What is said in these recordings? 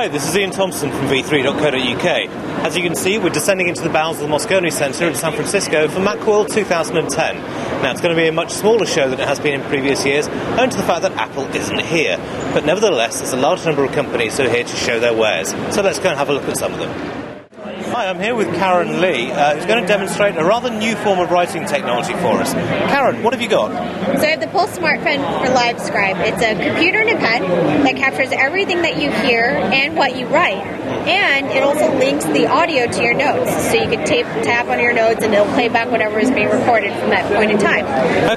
Hi, this is Iain Thomson from v3.co.uk. As you can see, we're descending into the bowels of the Moscone Centre in San Francisco for Macworld 2010. Now, it's going to be a much smaller show than it has been in previous years, owing to the fact that Apple isn't here. But nevertheless, there's a large number of companies who are here to show their wares. So let's go and have a look at some of them. Hi, I'm here with Karen Lee, who's going to demonstrate a rather new form of writing technology for us. Karen, what have you got? So I have the Pulse Smart Pen for LiveScribe. It's a computer and a pen that captures everything that you hear and what you write. And it also links the audio to your notes. So you can tap on your notes and it'll play back whatever is being recorded from that point in time.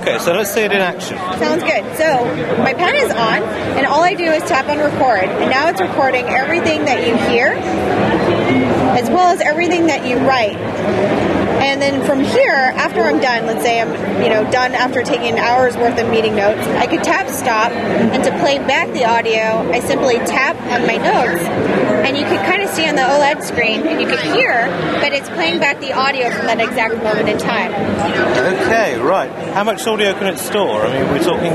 Okay, so let's see it in action. Sounds good. So my pen is on, and all I do is tap on record. And now it's recording everything that you hear, as well as everything that you write. And then from here, after I'm done, let's say I'm done after taking an hour's worth of meeting notes, I could tap stop, and to play back the audio, I simply tap on my notes, and you can kind of see on the OLED screen, and you can hear that it's playing back the audio from that exact moment in time. Okay, right. How much audio can it store? I mean, we're talking...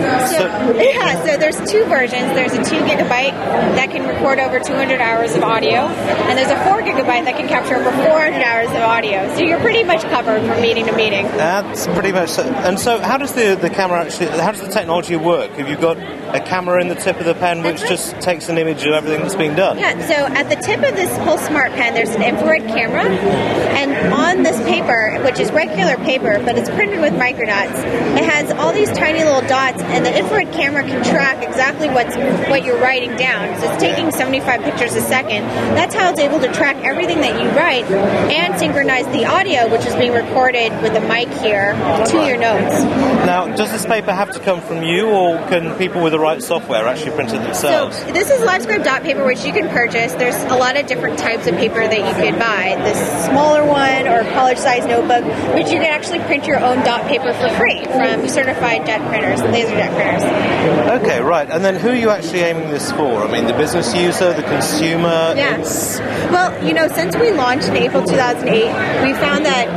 So there's two versions. There's a 2 gigabyte that can record over 200 hours of audio, and there's a 4 gigabyte that can capture over 400 hours of audio. So you're pretty much covered from meeting to meeting. That's pretty much so. And so how does the camera actually, how does the technology work? Have you got a camera in the tip of the pen which just takes an image of everything that's being done? Yeah, so at the tip of this Pulse Smart Pen, there's an infrared camera, and on this paper, which is regular paper, but it's printed with microdots, it has all these tiny little dots, and the infrared camera can track exactly what you're writing down. So it's taking 75 pictures a second. That's how it's able to track everything that you write and synchronize the audio, which is being recorded with a mic here, to your notes. Now, does this paper have to come from you, or can people with the right software actually print it themselves? So this is LiveScribe dot paper, which you can purchase. There's a lot of different types of paper that you could buy. This smaller one or college-sized notebook, but you can actually print your own dot paper for free from certified jet printers, laser jet printers. Okay, right. And then who are you actually aiming this for? I mean, the business user, the consumer? Yes. Well, since we launched in April 2008, we found that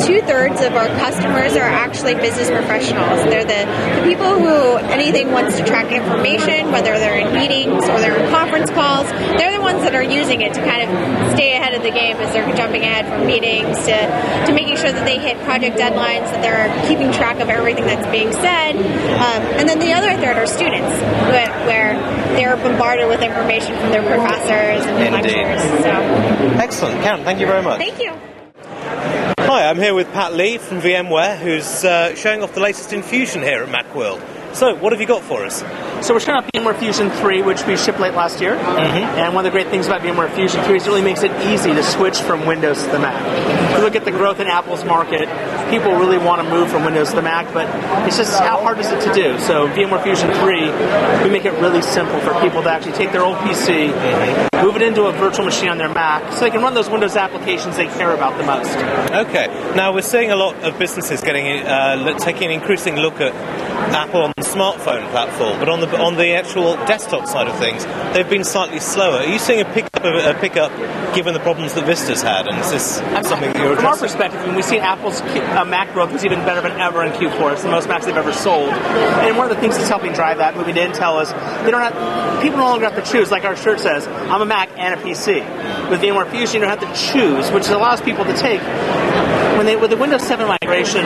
2/3 of our customers are actually business professionals. They're the people who anything wants to track information, whether they're in meetings or they're in conference calls. They're the ones that are using it to kind of stay ahead of the game as they're jumping ahead from meetings to making sure that they hit project deadlines, that they're keeping track of everything that's being said. And then the other third are students, where they're bombarded with information from their professors and lecturers. So. Excellent. Karen, thank you very much. Thank you. Hi, I'm here with Pat Lee from VMware, who's showing off the latest in Fusion here at Macworld. So, what have you got for us? So we're showing off VMware Fusion 3, which we shipped late last year. And one of the great things about VMware Fusion 3 is it really makes it easy to switch from Windows to the Mac. If you look at the growth in Apple's market, people really want to move from Windows to the Mac, but it's just how hard is it to do? So VMware Fusion 3, we make it really simple for people to actually take their old PC, move it into a virtual machine on their Mac, so they can run those Windows applications they care about the most. Okay. Now, we're seeing a lot of businesses taking an increasing look at Apple on the smartphone platform, but on the actual desktop side of things, they've been slightly slower. Are you seeing a pickup given the problems that Vista's had? And is this something that you're addressing? From our perspective, when we've seen Apple's Mac growth was even better than ever in Q4. It's the most Macs they've ever sold. And one of the things that's helping drive that, moving to Intel, is people no longer have to choose. Like our shirt says, I'm a Mac and a PC. With VMware Fusion, you don't have to choose, which allows people to take. With the Windows 7 migration,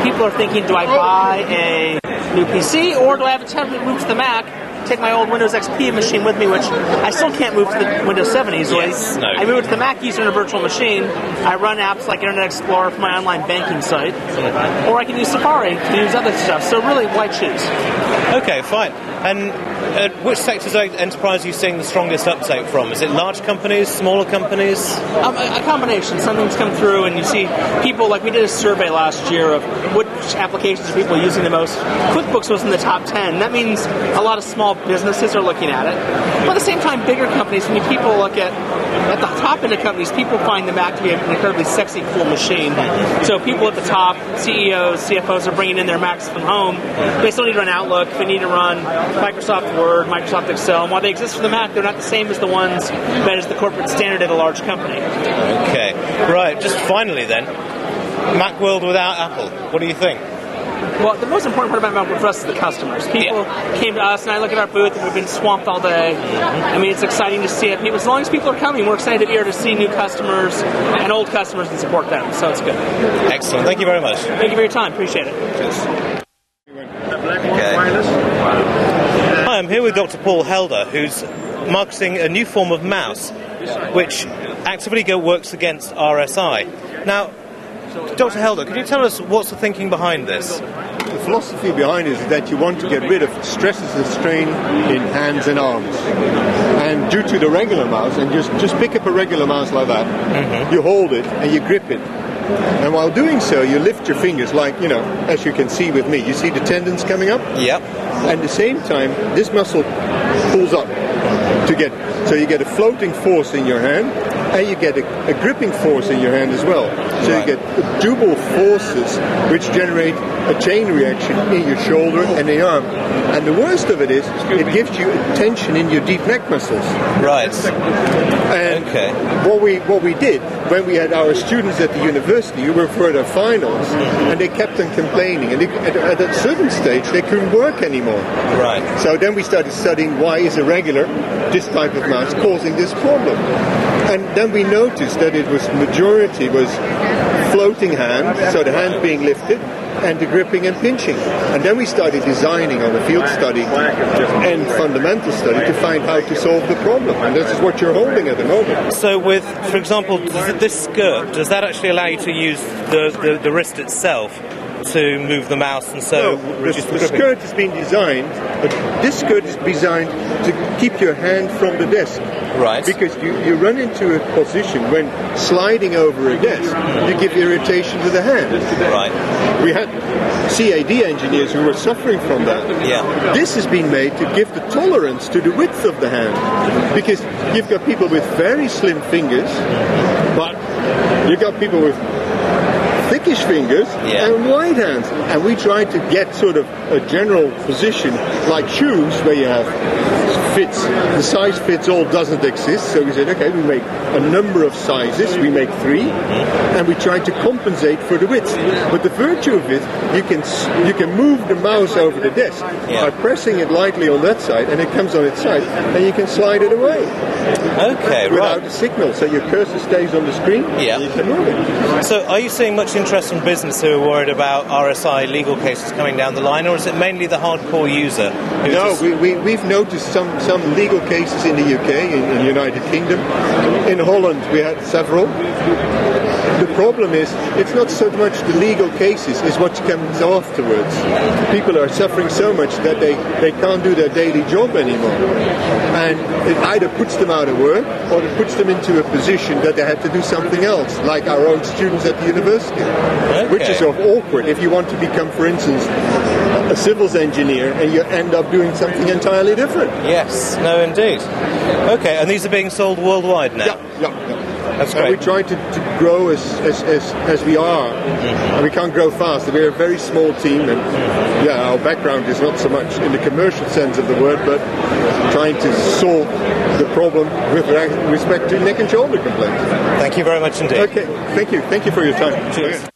people are thinking, do I buy a new PC, or do I have a template move to the Mac, take my old Windows XP machine with me, which I still can't move to the Windows 7 easily. Yes, no. I move it to the Mac user in a virtual machine. I run apps like Internet Explorer for my online banking site, or I can use Safari to use other stuff. So really, why choose? Okay, fine. And which sectors of enterprise are you seeing the strongest uptake from? Is it large companies, smaller companies? A combination. Some things come through and you see people, like we did a survey last year of which applications are people using the most. QuickBooks was in the top 10. That means a lot of small businesses are looking at it. But at the same time, bigger companies, when people look at the top end of companies, people find the Mac to be an incredibly sexy, cool machine. So people at the top, CEOs, CFOs are bringing in their Macs from home. They still need to run Outlook. They need to run Microsoft Word, Microsoft Excel. And while they exist for the Mac, they're not the same as the ones that is the corporate standard at a large company. Okay. Right. Just finally then, Macworld without Apple. What do you think? Well, the most important part about Macworld for us is the customers. People came to us, and I look at our booth, and we've been swamped all day. I mean, it's exciting to see it. As long as people are coming, we're excited to be here to see new customers and old customers and support them, so it's good. Excellent. Thank you very much. Thank you for your time. Appreciate it. Cheers. Okay. Hi, I'm here with Dr. Paul Helder, who's marketing a new form of mouse, which actively works against RSI. Now, Dr. Helder, could you tell us what's the thinking behind this? The philosophy behind it is that you want to get rid of stresses and strain in hands and arms. And due to the regular mouse, and just pick up a regular mouse like that, you hold it and you grip it. And while doing so, you lift your fingers like, as you can see with me. You see the tendons coming up? Yep. And at the same time, this muscle pulls up so you get a floating force in your hand, and you get a gripping force in your hand as well. So you get double forces which generate a chain reaction in your shoulder and the arm. And the worst of it is, it gives you tension in your deep neck muscles. Right. And what we did, when we had our students at the university who were for their finals, and they kept on complaining, and at a certain stage they couldn't work anymore. Right. So then we started studying why is a regular, this type of mouse, causing this problem. And then we noticed that majority was floating hand, so the hand being lifted, and the gripping and pinching. And then we started designing on a field study and fundamental study to find how to solve the problem. And this is what you're holding at the moment. So with, for example, this skirt, does that actually allow you to use the wrist itself to move the mouse and so reduce the gripping? skirt has been designed, but this skirt is designed to keep your hand from the desk. Right. Because you run into a position when sliding over a desk, you give irritation to the hand. Right. We had CAD engineers who were suffering from that. Yeah. This has been made to give the tolerance to the width of the hand. Because you've got people with very slim fingers, but you've got people with thickish fingers and wide hands. And we tried to get sort of a general position like shoes where you have fits. The size fits all doesn't exist, so we said, okay, we make a number of sizes, we make 3, and we try to compensate for the width. But the virtue of it, you can move the mouse over the desk by pressing it lightly on that side, and it comes on its side, and you can slide it away. Okay, without a signal, so your cursor stays on the screen, and you can move it. So are you seeing much interest from business who are worried about RSI legal cases coming down the line, or is it mainly the hardcore user? No, we've noticed some legal cases in the UK, in the United Kingdom. In Holland, we had several. The problem is, it's not so much the legal cases, it's what comes afterwards. People are suffering so much that they can't do their daily job anymore. And it either puts them out of work, or it puts them into a position that they have to do something else, like our own students at the university. Which is sort of awkward if you want to become, for instance, a civils engineer, and you end up doing something entirely different. Yes, no indeed. Okay, and these are being sold worldwide now? Yeah. That's great. And we try to grow as we are, and we can't grow fast. We're a very small team, and our background is not so much in the commercial sense of the word, but trying to solve the problem with respect to neck and shoulder complaints. Thank you very much indeed. Okay, thank you for your time. Cheers.